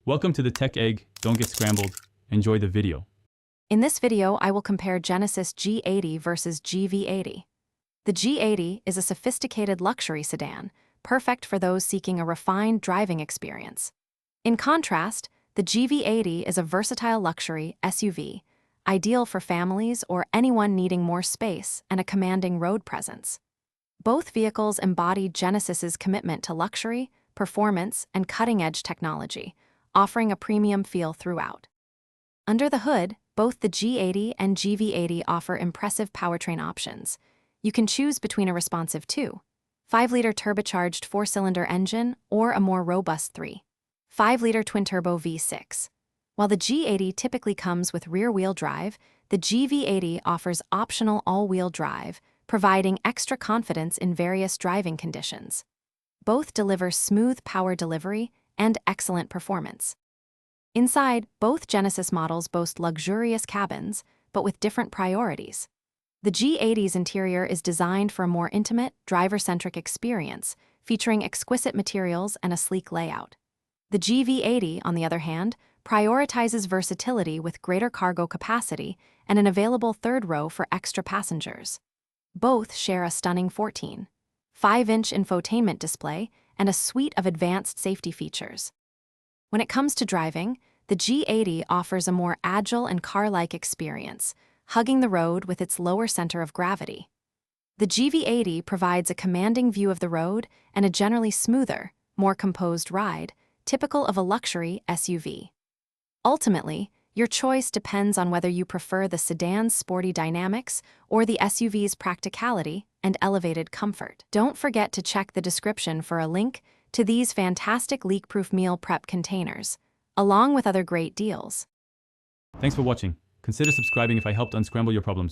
Welcome to the Tech Egg. Don't get scrambled. Enjoy the video. In this video, I will compare Genesis G80 versus GV80. The G80 is a sophisticated luxury sedan, perfect for those seeking a refined driving experience. In contrast, the GV80 is a versatile luxury SUV, ideal for families or anyone needing more space and a commanding road presence. Both vehicles embody Genesis's commitment to luxury, performance, and cutting-edge technology, offering a premium feel throughout. Under the hood, both the G80 and GV80 offer impressive powertrain options. You can choose between a responsive 2.5-liter turbocharged 4-cylinder engine or a more robust 3.5-liter twin-turbo V6. While the G80 typically comes with rear-wheel drive, the GV80 offers optional all-wheel drive, providing extra confidence in various driving conditions. Both deliver smooth power delivery and excellent performance. Inside, both Genesis models boast luxurious cabins, but with different priorities. The G80's interior is designed for a more intimate, driver-centric experience, featuring exquisite materials and a sleek layout. The GV80, on the other hand, prioritizes versatility with greater cargo capacity and an available third row for extra passengers. Both share a stunning 14.5-inch infotainment display and a suite of advanced safety features. When it comes to driving, the G80 offers a more agile and car-like experience, hugging the road with its lower center of gravity. The GV80 provides a commanding view of the road and a generally smoother, more composed ride, typical of a luxury SUV. Ultimately, your choice depends on whether you prefer the sedan's sporty dynamics or the SUV's practicality and elevated comfort. Don't forget to check the description for a link to these fantastic leak-proof meal prep containers, along with other great deals. Thanks for watching. Consider subscribing if I helped unscramble your problems.